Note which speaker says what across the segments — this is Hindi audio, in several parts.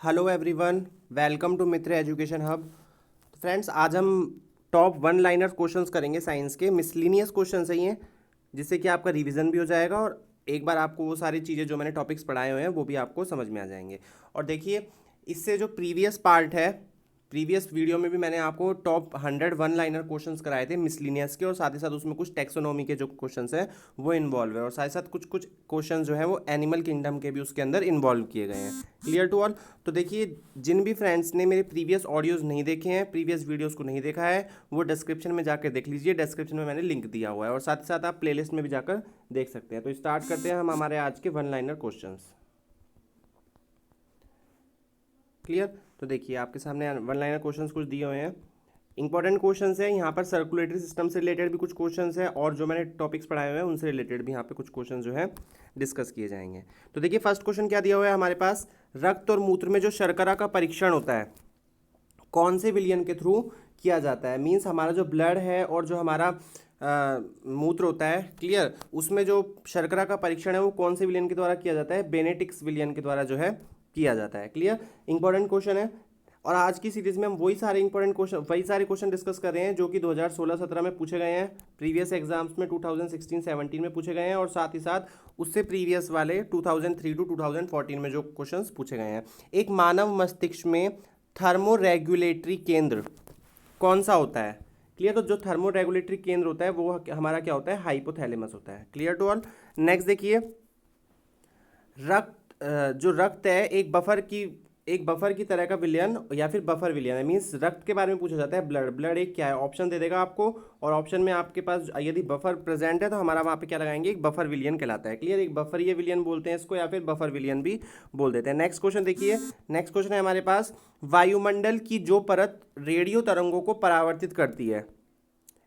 Speaker 1: Hello everyone, welcome to Mitra education hub. तो फ्रेंड्स, आज हम टॉप वन लाइनर क्वेश्चंस करेंगे साइंस के। मिसलिनियस क्वेश्चंस हैं ये, जिससे कि आपका रिवीजन भी हो जाएगा और एक बार आपको वो सारी चीज़ें जो मैंने टॉपिक्स पढ़ाए हुए हैं वो भी आपको समझ में आ जाएंगे। और देखिए, इससे जो प्रीवियस पार्ट है, प्रीवियस वीडियो में भी मैंने आपको टॉप 101 लाइनर क्वेश्चंस कराए थे मिसलिनियस के, और साथ ही साथ उसमें कुछ टेक्सोनॉमी के जो क्वेश्चंस हैं वो इन्वॉल्व है, और साथ ही साथ कुछ कुछ क्वेश्चंस जो है वो एनिमल किंगडम के भी उसके अंदर इन्वॉल्व किए गए हैं। Clear to all. तो देखिए, जिन भी फ्रेंड्स ने मेरे प्रीवियस ऑडियोज़ नहीं देखे हैं, प्रीवियस वीडियोज़ को नहीं देखा है, वो डिस्क्रिप्शन में जाकर देख लीजिए। डिस्क्रिप्शन में मैंने लिंक दिया हुआ है, और साथ ही साथ आप प्लेलिस्ट में भी जाकर देख सकते हैं। तो स्टार्ट करते हैं हम हमारे आज के वन लाइनर क्वेश्चंस। क्लियर। तो देखिए, आपके सामने वन लाइनर क्वेश्चंस कुछ दिए हुए हैं। इंपॉर्टेंट क्वेश्चंस है यहाँ पर, सर्कुलेटरी सिस्टम से रिलेटेड भी कुछ क्वेश्चंस है, और जो मैंने टॉपिक्स पढ़ाए हुए हैं उनसे रिलेटेड भी यहाँ पे कुछ क्वेश्चंस जो है डिस्कस किए जाएंगे। तो देखिए, फर्स्ट क्वेश्चन क्या दिया हुआ है हमारे पास, रक्त और मूत्र में जो शर्करा का परीक्षण होता है कौन से विलियन के थ्रू किया जाता है। मीन्स हमारा जो ब्लड है और जो हमारा मूत्र होता है, क्लियर, उसमें जो शर्करा का परीक्षण है वो कौन से विलियन के द्वारा किया जाता है, बेनेटिक्स विलियन के द्वारा जो है किया जाता है। क्लियर, इंपॉर्टेंट क्वेश्चन है। और आज की सीरीज में हम वही सारे इंपॉर्टेंट क्वेश्चन, वही सारे क्वेश्चन डिस्कस कर रहे हैं जो कि 2016-17 में पूछे गए हैं, प्रीवियस एग्जाम्स में 2016-17 में पूछे गए हैं, और साथ ही साथ उससे प्रीवियस वाले 2003 टू 2014 में जो क्वेश्चंस पूछे गए हैं। एक मानव मस्तिष्क में थर्मो रेगुलेटरी केंद्र कौन सा होता है। क्लियर। तो जो थर्मो रेगुलेटरी केंद्र होता है वो हमारा क्या होता है, हाइपोथैलेमस होता है। Clear to all. नेक्स्ट देखिए, जो रक्त है एक बफर की तरह का विलयन या फिर बफर विलयन है। मीन्स रक्त के बारे में पूछा जाता है, ब्लड एक क्या है, ऑप्शन दे देगा आपको, और ऑप्शन में आपके पास यदि बफर प्रेजेंट है तो हमारा वहाँ पे क्या लगाएंगे, एक बफर विलियन कहलाता है। क्लियर, एक बफर ये विलियन बोलते हैं इसको, या फिर बफर विलियन भी बोल देते हैं। नेक्स्ट क्वेश्चन देखिए, नेक्स्ट क्वेश्चन है हमारे पास, वायुमंडल की जो परत रेडियो तरंगों को परावर्तित करती है।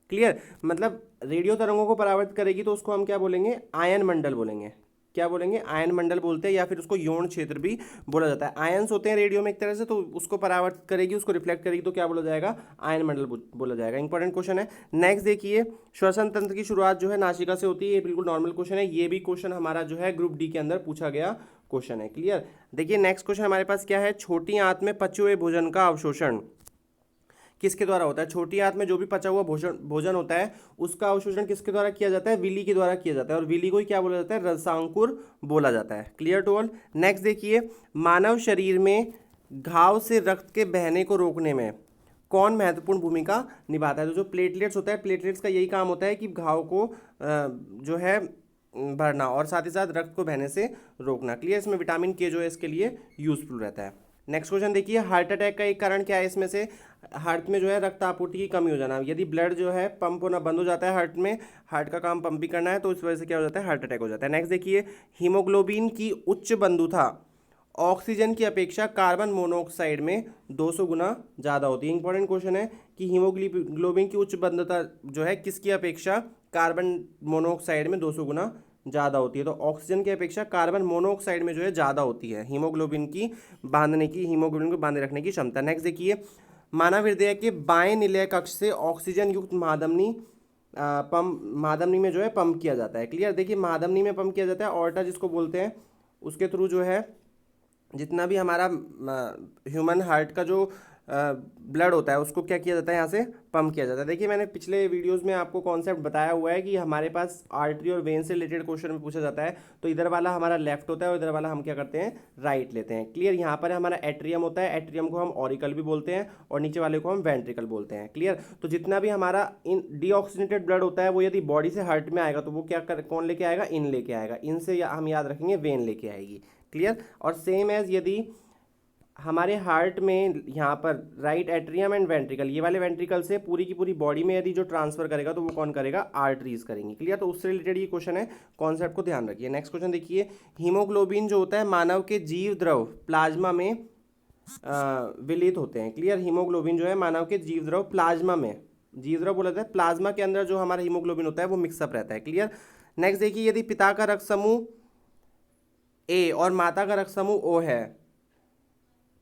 Speaker 1: क्लियर, मतलब रेडियो तरंगों को परावर्तित करेगी तो उसको हम क्या बोलेंगे, आयन मंडल बोलेंगे। क्या बोलेंगे, आयन मंडल बोलते हैं, या फिर उसको यौन क्षेत्र भी बोला जाता है। आयन्स होते हैं रेडियो में एक तरह से, तो उसको परावर्तित करेगी, उसको रिफ्लेक्ट करेगी, तो क्या बोला जाएगा, आयन मंडल बोला जाएगा। इंपॉर्टेंट क्वेश्चन है। नेक्स्ट देखिए, श्वसन तंत्र की शुरुआत जो है नासिका से होती है। ये बिल्कुल नॉर्मल क्वेश्चन है, ये भी क्वेश्चन हमारा जो है ग्रुप डी के अंदर पूछा गया क्वेश्चन है। क्लियर। देखिए, नेक्स्ट क्वेश्चन हमारे पास क्या है, छोटी आंत में पचे हुए भोजन का अवशोषण किसके द्वारा होता है। छोटी आंत में जो भी पचा हुआ भोजन होता है उसका अवशोषण किसके द्वारा किया जाता है, विली के द्वारा किया जाता है, और विली को ही क्या बोला जाता है, रसांकुर बोला जाता है। Clear to all. नेक्स्ट देखिए, मानव शरीर में घाव से रक्त के बहने को रोकने में कौन महत्वपूर्ण भूमिका निभाता है। तो जो प्लेटलेट्स होता है, प्लेटलेट्स का यही काम होता है कि घाव को जो है भरना, और साथ ही साथ रक्त को बहने से रोकना। क्लियर, इसमें विटामिन के जो है इसके लिए यूजफुल रहता है। नेक्स्ट क्वेश्चन देखिए, हार्ट अटैक का एक कारण क्या है, इसमें से हार्ट में जो है रक्त आपूर्ति की कमी हो जाना। यदि ब्लड जो है पंप होना बंद हो जाता है हार्ट में, हार्ट का काम पंप भी करना है, तो इस वजह से क्या हो जाता है, हार्ट अटैक हो जाता है। नेक्स्ट देखिए, हीमोग्लोबिन की उच्च बंधुता ऑक्सीजन की अपेक्षा कार्बन मोनोऑक्साइड में 200 गुना ज़्यादा होती है। इंपॉर्टेंट क्वेश्चन है कि हीमोग्लोबिन की उच्च बंधुता जो है किसकी अपेक्षा कार्बन मोनोऑक्साइड में 200 गुना ज़्यादा होती है। तो ऑक्सीजन की अपेक्षा कार्बन मोनोऑक्साइड में जो है ज़्यादा होती है हीमोग्लोबिन को बांधे रखने की क्षमता। नेक्स्ट देखिए, मानव हृदय के बाएं निलय कक्ष से ऑक्सीजन युक्त महाधमनी में जो है पंप किया जाता है। क्लियर। देखिए, महाधमनी में पंप किया जाता है, ऑर्टा जिसको बोलते हैं, उसके थ्रू जो है जितना भी हमारा ह्यूमन हार्ट का जो ब्लड होता है उसको क्या किया जाता है, यहाँ से पंप किया जाता है। देखिए, मैंने पिछले वीडियोस में आपको कॉन्सेप्ट बताया हुआ है कि हमारे पास आर्टरी और वेन से रिलेटेड क्वेश्चन में पूछा जाता है, तो इधर वाला हमारा लेफ्ट होता है और इधर वाला हम क्या करते हैं, राइट लेते हैं। क्लियर। यहाँ पर हमारा एट्रियम होता है, एट्रियम को हम ऑरिकल भी बोलते हैं, और नीचे वाले को हम वेंट्रिकल बोलते हैं। क्लियर। तो जितना भी हमारा इन डीऑक्सीजनेटेड ब्लड होता है वो यदि बॉडी से हार्ट में आएगा तो वो कौन लेके आएगा, इन लेके आएगा, इन से हम याद रखेंगे वेन लेके आएगी। क्लियर। और सेम एज यदि हमारे हार्ट में यहाँ पर राइट एट्रियम एंड वेंट्रिकल, ये वाले वेंट्रिकल से पूरी की पूरी बॉडी में यदि जो ट्रांसफर करेगा तो वो कौन करेगा, आर्टरीज करेंगी। क्लियर। तो उससे रिलेटेड ये क्वेश्चन है, कॉन्सेप्ट को ध्यान रखिए। नेक्स्ट क्वेश्चन देखिए, हीमोग्लोबिन जो होता है मानव के जीव द्रव प्लाज्मा में विलित होते हैं। क्लियर। हीमोग्लोबिन जो है मानव के जीव द्रव प्लाज्मा में, जीव द्रव बोला जाता है, प्लाज्मा के अंदर जो हमारा हीमोग्लोबिन होता है वो मिक्सअप रहता है। क्लियर। नेक्स्ट देखिए, यदि पिता का रक्त समूह ए और माता का रक्त समूह ओ है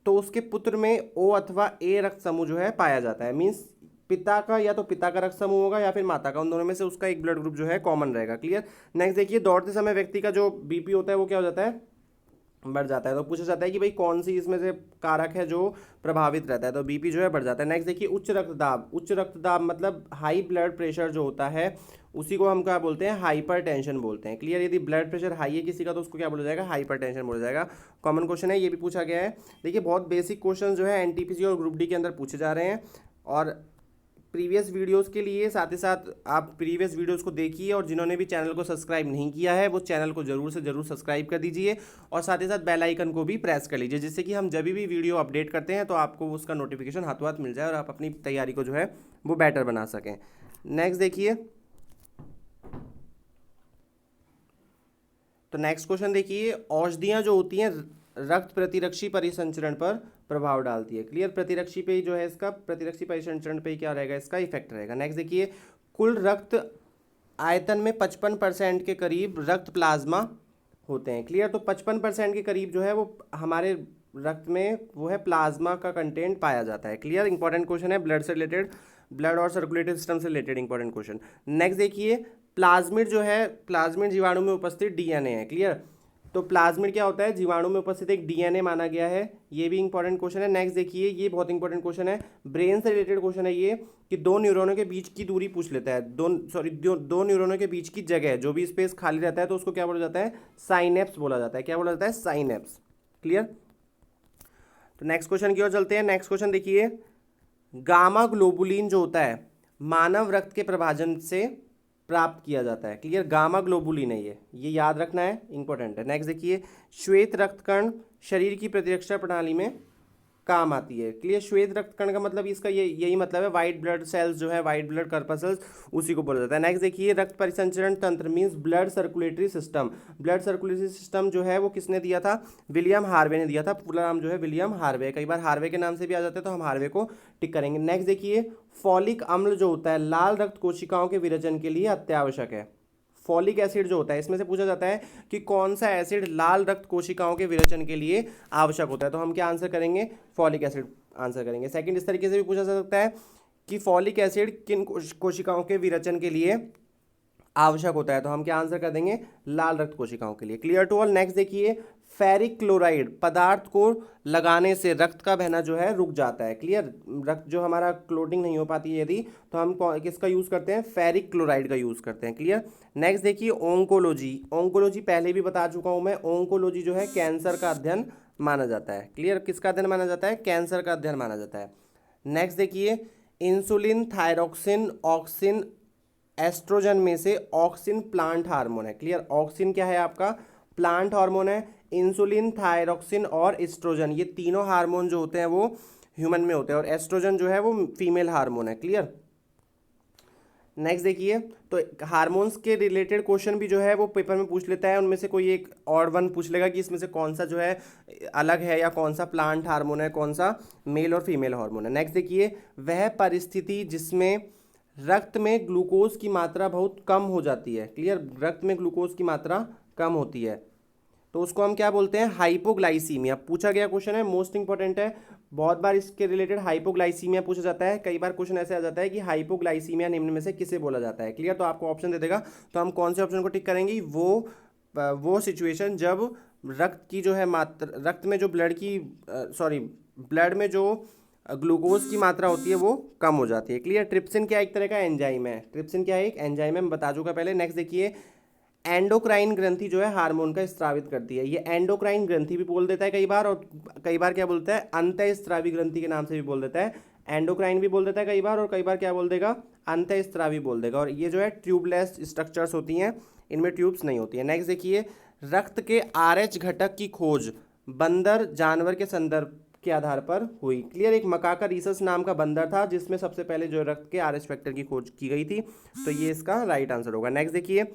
Speaker 1: तो उसके पुत्र में ओ अथवा ए रक्त समूह जो है पाया जाता है। मीन्स पिता का या तो पिता का रक्त समूह होगा या फिर माता का, उन दोनों में से उसका एक ब्लड ग्रुप जो है कॉमन रहेगा। क्लियर। नेक्स्ट देखिए, दौड़ते समय व्यक्ति का जो बीपी होता है वो क्या हो जाता है, बढ़ जाता है। तो पूछा जाता है कि भाई कौन सी इसमें से कारक है जो प्रभावित रहता है, तो बीपी जो है बढ़ जाता है। नेक्स्ट देखिए उच्च रक्तदाब। उच्च रक्तदाब मतलब हाई ब्लड प्रेशर जो होता है उसी को हम क्या बोलते हैं, हाइपर टेंशन बोलते हैं। क्लियर, यदि ब्लड प्रेशर हाई है किसी का तो उसको क्या बोला जाएगा, हाइपर टेंशन बोला जाएगा। कॉमन क्वेश्चन है, ये भी पूछा गया है। देखिए बहुत बेसिक क्वेश्चन जो है एनटीपीसी और ग्रुप डी के अंदर पूछे जा रहे हैं। और प्रीवियस वीडियोस के लिए साथ ही साथ आप प्रीवियस वीडियोस को देखिए, और जिन्होंने भी चैनल को सब्सक्राइब नहीं किया है वो चैनल को जरूर से जरूर सब्सक्राइब कर दीजिए, और साथ ही साथ बेल आइकन को भी प्रेस कर लीजिए, जिससे कि हम जब भी वीडियो अपडेट करते हैं तो आपको उसका नोटिफिकेशन हाथों हाथ मिल जाए और आप अपनी तैयारी को जो है वो बेटर बना सकें। नेक्स्ट देखिए, तो नेक्स्ट क्वेश्चन देखिए, औषधियाँ जो होती हैं रक्त प्रतिरक्षी परिसंचरण पर प्रभाव डालती है। क्लियर, प्रतिरक्षी पे ही जो है इसका, प्रतिरक्षी परिसंचरण पे ही क्या रहेगा, इसका इफेक्ट रहेगा। नेक्स्ट देखिए, कुल रक्त आयतन में 55% के करीब रक्त प्लाज्मा होते हैं। क्लियर, तो 55% के करीब जो है वो हमारे रक्त में वो है प्लाज्मा का कंटेंट पाया जाता है। क्लियर, इंपॉर्टेंट क्वेश्चन है, ब्लड से रिलेटेड, ब्लड और सर्कुलेटरी सिस्टम से रिलेटेड इंपॉर्टेंट क्वेश्चन। नेक्स्ट देखिए, प्लाज्मिड जो है, प्लाज्मिड जीवाणु में उपस्थित डीएनए है। क्लियर, तो प्लाज्मिड क्या होता है, जीवाणु में उपस्थित एक डीएनए माना गया है। ये भी इंपॉर्टेंट क्वेश्चन है। नेक्स्ट देखिए, ये बहुत इंपॉर्टेंट क्वेश्चन है, ब्रेन से रिलेटेड क्वेश्चन है ये, कि दो न्यूरॉनों के बीच की दूरी पूछ लेता है, दो न्यूरॉनों के बीच की जगह जो भी स्पेस खाली रहता है तो उसको क्या बोला जाता है, साइनेप्स बोला जाता है। क्या बोला जाता है, साइनेप्स। क्लियर, तो नेक्स्ट क्वेश्चन की ओर चलते हैं। नेक्स्ट क्वेश्चन देखिए, गामा ग्लोबुलिन जो होता है मानव रक्त के प्रभाजन से प्राप्त किया जाता है। क्लियर, गामा ग्लोबुलिन है ये याद रखना है, इंपॉर्टेंट है। नेक्स्ट देखिए, श्वेत रक्त कण शरीर की प्रतिरक्षा प्रणाली में काम आती है। क्लियर, श्वेत रक्त कण का मतलब इसका यही मतलब है, वाइट ब्लड सेल्स जो है, वाइट ब्लड कर्पसल्स, उसी को बोला जाता है। नेक्स्ट देखिए, रक्त परिसंचरण तंत्र means blood circulatory system. Blood circulatory system जो है वो किसने दिया था, विलियम हार्वे ने दिया था। पूरा नाम जो है विलियम हार्वे, कई बार हार्वे के नाम से भी आ जाते हैं तो हम हार्वे को टिक करेंगे। नेक्स्ट देखिए, फॉलिक अम्ल जो होता है लाल रक्त कोशिकाओं के विरजन के लिए अत्यावश्यक है। फॉलिक एसिड जो होता है, इसमें से पूछा जाता है कि कौन सा एसिड लाल रक्त कोशिकाओं के विरेचन के लिए आवश्यक होता है, तो हम क्या आंसर करेंगे, फॉलिक एसिड आंसर करेंगे। सेकंड, इस तरीके से भी पूछा जा सकता है कि फॉलिक एसिड किन कोशिकाओं के विरेचन के लिए आवश्यक होता है, तो हम क्या आंसर कर देंगे, लाल रक्त कोशिकाओं के लिए। Clear to all. नेक्स्ट देखिए, फेरिक क्लोराइड पदार्थ को लगाने से रक्त का बहना जो है रुक जाता है। क्लियर, रक्त जो हमारा क्लोटिंग नहीं हो पाती है यदि, तो हम किसका यूज़ करते हैं, फेरिक क्लोराइड का यूज़ करते हैं। क्लियर, नेक्स्ट देखिए, ओंकोलॉजी। ओंकोलॉजी पहले भी बता चुका हूँ मैं, ओंकोलॉजी जो है कैंसर का अध्ययन माना जाता है। क्लियर, किसका अध्ययन माना जाता है, कैंसर का अध्ययन माना जाता है। नेक्स्ट देखिए, इंसुलिन, थायरोक्सिन, ऑक्सिन, एस्ट्रोजन में से ऑक्सिन प्लांट हार्मोन है। क्लियर, ऑक्सिन क्या है आपका, प्लांट हार्मोन है। इंसुलिन, थायरोक्सिन और एस्ट्रोजन, ये तीनों हार्मोन जो होते हैं वो ह्यूमन में होते हैं, और एस्ट्रोजन जो है वो फीमेल हार्मोन है। क्लियर, नेक्स्ट देखिए, तो हार्मोन्स के रिलेटेड क्वेश्चन भी जो है वो पेपर में पूछ लेता है, उनमें से कोई एक और वन पूछ लेगा कि इसमें से कौन सा जो है अलग है, या कौन सा प्लांट हार्मोन है, कौन सा मेल और फीमेल हार्मोन है। नेक्स्ट देखिए, वह परिस्थिति जिसमें रक्त में ग्लूकोज की मात्रा बहुत कम हो जाती है। क्लियर, रक्त में ग्लूकोज की मात्रा कम होती है तो उसको हम क्या बोलते हैं, हाइपोग्लाइसीमिया। पूछा गया क्वेश्चन है, मोस्ट इंपॉर्टेंट है, बहुत बार इसके रिलेटेड हाइपोग्लाइसीमिया पूछा जाता है। कई बार क्वेश्चन ऐसे आ जाता है कि हाइपोग्लाइसीमिया निम्न में से किसे बोला जाता है। क्लियर, तो आपको ऑप्शन दे देगा, तो हम कौन से ऑप्शन को टिक करेंगे, वो सिचुएशन जब रक्त की जो है मात्रा, रक्त में जो ब्लड में जो ग्लूकोज की मात्रा होती है वो कम हो जाती है। क्लियर, ट्रिप्सिन क्या एक तरह का एंजाइम है, ट्रिप्सिन क्या है, एक एंजाइम है, मैं बता चुका पहले। नेक्स्ट देखिए, एंडोक्राइन ग्रंथि जो है हार्मोन का स्रावित करती है, ये एंडोक्राइन ग्रंथि भी बोल देता है कई बार, और कई बार क्या बोलता है, अंतःस्रावी ग्रंथि के नाम से भी बोल देता है। एंडोक्राइन भी बोल देता है कई बार, और कई बार क्या बोल देगा, अंतःस्रावी बोल देगा। और ये जो है ट्यूबलेस स्ट्रक्चर्स होती हैं, इनमें ट्यूब्स नहीं होती है। नेक्स्ट देखिए, रक्त के RH घटक की खोज बंदर जानवर के संदर्भ के आधार पर हुई। क्लियर, एक मकाका रीसस नाम का बंदर था जिसमें सबसे पहले जो रक्त के RH फैक्टर की खोज की गई थी, तो ये इसका राइट आंसर होगा। नेक्स्ट देखिए,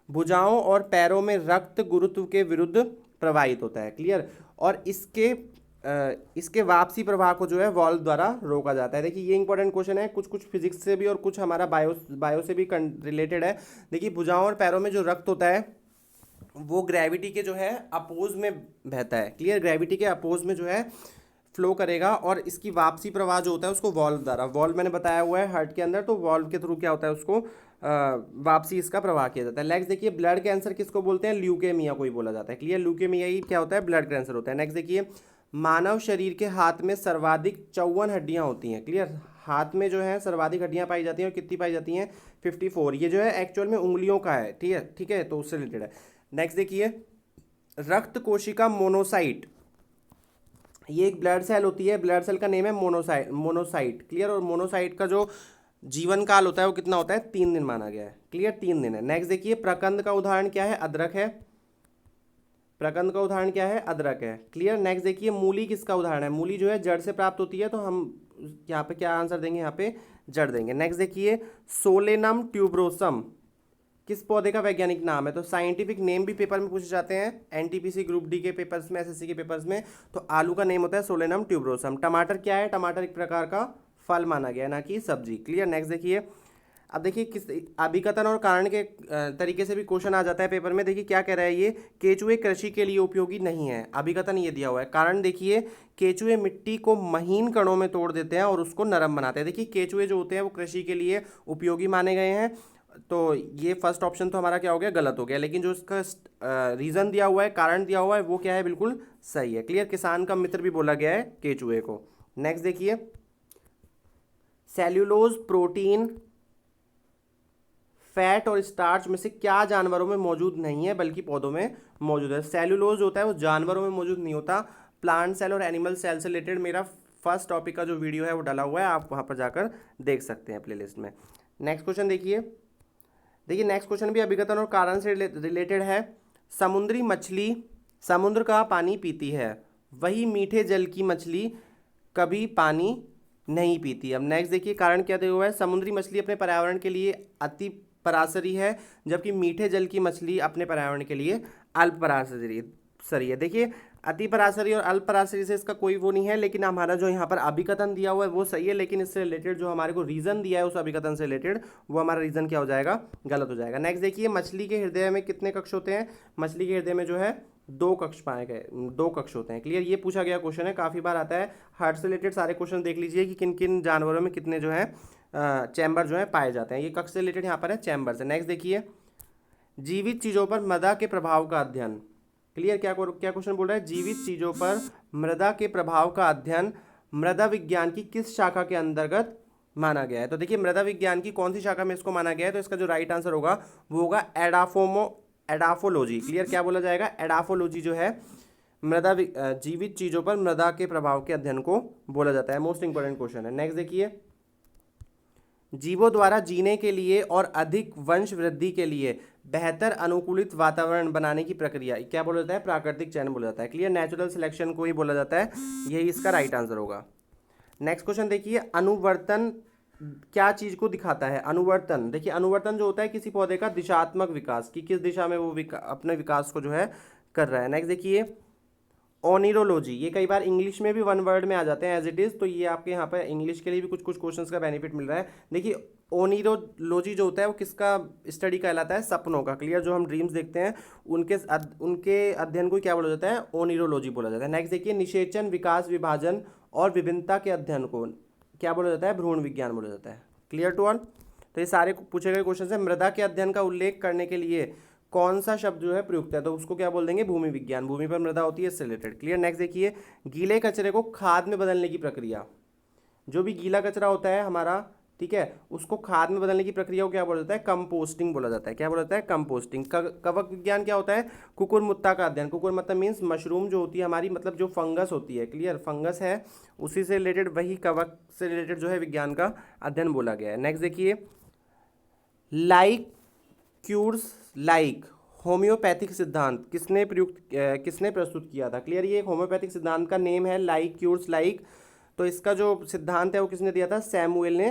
Speaker 1: भुजाओं और पैरों में रक्त गुरुत्व के विरुद्ध प्रवाहित होता है। क्लियर, और इसके वापसी प्रवाह को जो है वॉल्व द्वारा रोका जाता है। देखिए, ये इंपॉर्टेंट क्वेश्चन है, कुछ फिजिक्स से भी और कुछ हमारा बायो से भी रिलेटेड है। देखिए, भुजाओं और पैरों में जो रक्त होता है वो ग्रेविटी के जो है अपोज में बहता है। क्लियर, ग्रेविटी के अपोज में जो है फ्लो करेगा, और इसकी वापसी प्रवाह जो होता है उसको वॉल्व द्वारा, वॉल्व मैंने बताया हुआ है हार्ट के अंदर, तो वॉल्व के थ्रू क्या होता है उसको वापसी इसका प्रवाह किया जाता है। नेक्स्ट देखिए, ब्लड कैंसर किसको बोलते हैं? ल्यूकेमिया को ही बोला जाता है। क्लियर, ल्यूकेमिया ही क्या होता है? ब्लड कैंसर होता है। नेक्स्ट देखिए, मानव शरीर के हाथ में सर्वाधिक 54 हड्डियां होती हैं। क्लियर, हाथ में जो है सर्वाधिक हड्डियां पाई जाती हैं, और कितनी पाई जाती हैं? 54। ये जो है एक्चुअल में उंगलियों का है, ठीक है, ठीक है, तो उससे रिलेटेड है। नेक्स्ट देखिए, रक्त कोशिका मोनोसाइट, ये एक ब्लड सेल होती है, ब्लड सेल का नेम है मोनोसाइट, मोनोसाइट। क्लियर, और मोनोसाइट का जो जीवन काल होता है वो कितना होता है? 3 दिन माना गया है। क्लियर, 3 दिन है। नेक्स्ट देखिए, प्रकंद का उदाहरण क्या है? अदरक है। प्रकंद का उदाहरण क्या है? अदरक है। क्लियर। नेक्स्ट देखिए, मूली किसका उदाहरण है? मूली जो है जड़ से प्राप्त होती है, तो हम यहाँ पे क्या आंसर देंगे? यहाँ पे जड़ देंगे। नेक्स्ट देखिए, सोलेनम ट्यूबरोसम किस पौधे का वैज्ञानिक नाम है? तो साइंटिफिक नेम भी पेपर में पूछे जाते हैं, एनटीपीसी ग्रुप डी के पेपर्स में, एसएससी के पेपर्स में। तो आलू का नेम होता है सोलेनम ट्यूबरोसम। टमाटर क्या है? टमाटर एक प्रकार का फल माना गया है, ना कि सब्जी। क्लियर। नेक्स्ट देखिए, अब देखिए किस अभिकथन और कारण के तरीके से भी क्वेश्चन आ जाता है पेपर में। देखिए क्या कह रहा है ये, केचुए कृषि के लिए उपयोगी नहीं है। अभिकथन ये दिया हुआ है। कारण देखिए, केचुए मिट्टी को महीन कणों में तोड़ देते हैं और उसको नरम बनाते हैं। देखिए केचुए जो होते हैं वो कृषि के लिए उपयोगी माने गए हैं, तो ये फर्स्ट ऑप्शन तो हमारा क्या हो गया? गलत हो गया। लेकिन जो इसका रीजन दिया हुआ है, कारण दिया हुआ है, वो क्या है? बिल्कुल सही है। क्लियर, किसान का मित्र भी बोला गया है केचुए को। नेक्स्ट देखिए, सेल्यूलोज, प्रोटीन, फैट और स्टार्च में से क्या जानवरों में मौजूद नहीं है बल्कि पौधों में मौजूद है? सेल्यूलोज होता है वो जानवरों में मौजूद नहीं होता। प्लांट सेल और एनिमल सेल से रिलेटेड मेरा फर्स्ट टॉपिक का जो वीडियो है वो डाला हुआ है, आप वहां पर जाकर देख सकते हैं प्लेलिस्ट में। नेक्स्ट क्वेश्चन देखिए, देखिए नेक्स्ट क्वेश्चन भी अभिकथन और कारण से रिलेटेड है। समुद्री मछली समुद्र का पानी पीती है, वही मीठे जल की मछली कभी पानी नहीं पीती। अब नेक्स्ट देखिए, कारण क्या दिया हुआ है? समुद्री मछली अपने पर्यावरण के लिए अति परासरी है, जबकि मीठे जल की मछली अपने पर्यावरण के लिए अल्प परासरी है। देखिए अति परासरी और अल्प परासरी से इसका कोई वो नहीं है, लेकिन हमारा जो यहाँ पर अभिकथन दिया हुआ है वो सही है, लेकिन इससे रिलेटेड जो हमारे को रीजन दिया है उस अभिकथन से रिलेटेड, वो हमारा रीजन क्या हो जाएगा? गलत हो जाएगा। नेक्स्ट देखिए, मछली के हृदय में कितने कक्ष होते हैं? मछली के हृदय में जो है 2 कक्ष पाए गए, 2 कक्ष होते हैं। क्लियर, ये पूछा गया क्वेश्चन है, काफी बार आता है। हार्ट से रिलेटेड सारे क्वेश्चन देख लीजिए कि किन किन जानवरों में कितने जो है चैम्बर जो है पाए जाते हैं। ये कक्ष से रिलेटेड यहाँ पर है, चैम्बर से। नेक्स्ट देखिए, जीवित चीजों पर मृदा के प्रभाव का अध्ययन। क्लियर, क्या क्या क्वेश्चन बोल रहा है? जीवित चीजों पर मृदा के प्रभाव का अध्ययन मृदा विज्ञान की किस शाखा के अंतर्गत माना गया है? तो देखिए मृदा विज्ञान की कौन सी शाखा में इसको माना गया है? तो इसका जो राइट आंसर होगा वो होगा एडाफोलॉजी। क्लियर, क्या बोला जाएगा? एडाफोलॉजी जो है मृदा जीवित चीजों पर मृदा के प्रभाव के अध्ययन को बोला जाता है। मोस्ट इंपोर्टेंट क्वेश्चन है। नेक्स्ट देखिए, जीवों द्वारा जीने के लिए और अधिक वंश वृद्धि के लिए बेहतर अनुकूलित वातावरण बनाने की प्रक्रिया क्या बोला जाता है? प्राकृतिक चयन बोला जाता है। क्लियर, नेचुरल सिलेक्शन को ही बोला जाता है, यही इसका राइट आंसर होगा। नेक्स्ट क्वेश्चन देखिए, अनुवर्तन क्या चीज को दिखाता है? अनुवर्तन, देखिए अनुवर्तन जो होता है किसी पौधे का दिशात्मक विकास, कि किस दिशा में वो अपने विकास को जो है कर रहा है। नेक्स्ट देखिए, ओनिरोलॉजी, ये कई बार इंग्लिश में भी वन वर्ड में आ जाते हैं एज इट इज़, तो ये आपके यहाँ पर इंग्लिश के लिए भी कुछ कुछ क्वेश्चंस का बेनिफिट मिल रहा है। देखिए ओनिरोलॉजी जो होता है वो किसका स्टडी कहलाता है? सपनों का। क्लियर, जो हम ड्रीम्स देखते हैं उनके अध्ययन को क्या बोला जाता है? ओनिरोलॉजी बोला जाता है। नेक्स्ट देखिए, निषेचन, विकास, विभाजन और विभिन्नता के अध्ययन को क्या बोला जाता है? भ्रूण विज्ञान बोला जाता है। Clear to all? तो ये सारे पूछे गए क्वेश्चन है। मृदा के अध्ययन का उल्लेख करने के लिए कौन सा शब्द जो है प्रयुक्त है? तो उसको क्या बोल देंगे? भूमि विज्ञान। भूमि पर मृदा होती है, इससे रिलेटेड। क्लियर। नेक्स्ट देखिए, गीले कचरे को खाद में बदलने की प्रक्रिया, जो भी गीला कचरा होता है हमारा, ठीक है, उसको खाद में बदलने की प्रक्रिया को क्या बोला जाता है? कंपोस्टिंग बोला जाता है। क्या बोला जाता है? कंपोस्टिंग। कवक विज्ञान क्या होता है? कुकुरमुत्ता का अध्ययन। कुकुरमुत्ता मीन्स मशरूम जो होती है हमारी, मतलब जो फंगस होती है। क्लियर, फंगस है, उसी से रिलेटेड, वही कवक से रिलेटेड जो है विज्ञान का अध्ययन बोला गया है। नेक्स्ट देखिए, लाइक क्यूर्स लाइक होम्योपैथिक सिद्धांत किसने प्रस्तुत किया था? क्लियर, ये एक होम्योपैथिक सिद्धांत का नेम है, लाइक क्यूर्स लाइक। तो इसका जो सिद्धांत है वो किसने दिया था? सैमुएल ने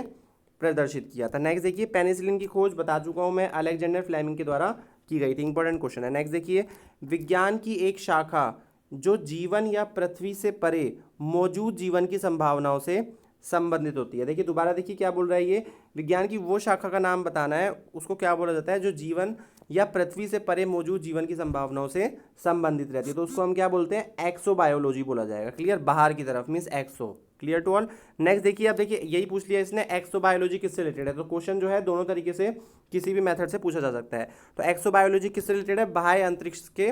Speaker 1: प्रदर्शित किया था। नेक्स्ट देखिए, पेनिसिलिन की खोज बता चुका हूं मैं, अलेक्जेंडर फ्लेमिंग के द्वारा की गई थी। इंपॉर्टेंट क्वेश्चन है। नेक्स्ट देखिए, विज्ञान की एक शाखा जो जीवन या पृथ्वी से परे मौजूद जीवन की संभावनाओं से संबंधित होती है। देखिए दोबारा देखिए क्या बोल रहा है ये, विज्ञान की वो शाखा का नाम बताना है, उसको क्या बोला जाता है? जो जीवन या पृथ्वी से परे मौजूद जीवन की संभावनाओं से संबंधित रहती है, तो उसको हम क्या बोलते हैं, एक्सोबायोलॉजी बोला जाएगा। क्लियर, बाहर की तरफ means exo. Clear to all. Next देखिए, आप देखिए यही पूछ लिया इसने, एक्सोबायोलॉजी किससे रिलेटेड है, तो क्वेश्चन जो है दोनों तरीके से किसी भी मेथड से पूछा जा सकता है। तो एक्सोबायोलॉजी किससे रिलेटेड है, बाह्य अंतरिक्ष के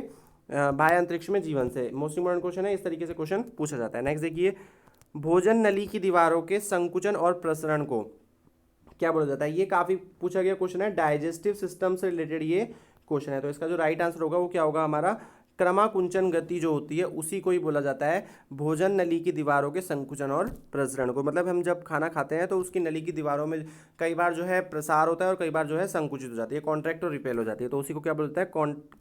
Speaker 1: बाह्य अंतरिक्ष में जीवन से। मोस्ट इंपोर्टेंट क्वेश्चन है, इस तरीके से क्वेश्चन पूछा जाता है। नेक्स्ट देखिए, भोजन नली की दीवारों के संकुचन और प्रसरण को क्या बोला जाता है, ये काफी पूछा गया क्वेश्चन है, डाइजेस्टिव सिस्टम से रिलेटेड ये क्वेश्चन है। तो इसका जो राइट आंसर होगा वो क्या होगा, हमारा क्रमाकुंचन गति जो होती है उसी को ही बोला जाता है भोजन नली की दीवारों के संकुचन और प्रसरण को। मतलब हम जब खाना खाते हैं तो उसकी नली की दीवारों में कई बार जो है प्रसार होता है और कई बार जो है संकुचित हो जाती है, कॉन्ट्रैक्ट और रिपेल हो जाती है, तो उसी को क्या बोलता है,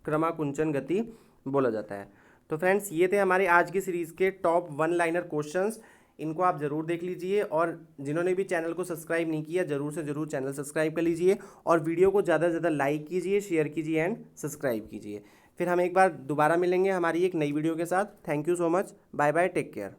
Speaker 1: क्रमाकुंचन गति बोला जाता है। तो फ्रेंड्स ये थे हमारे आज की सीरीज़ के टॉप 1 लाइनर क्वेश्चंस, इनको आप ज़रूर देख लीजिए, और जिन्होंने भी चैनल को सब्सक्राइब नहीं किया ज़रूर से ज़रूर चैनल सब्सक्राइब कर लीजिए, और वीडियो को ज़्यादा से ज़्यादा लाइक कीजिए, शेयर कीजिए एंड सब्सक्राइब कीजिए। फिर हम एक बार दोबारा मिलेंगे हमारी एक नई वीडियो के साथ। Thank you so much, bye bye, take care.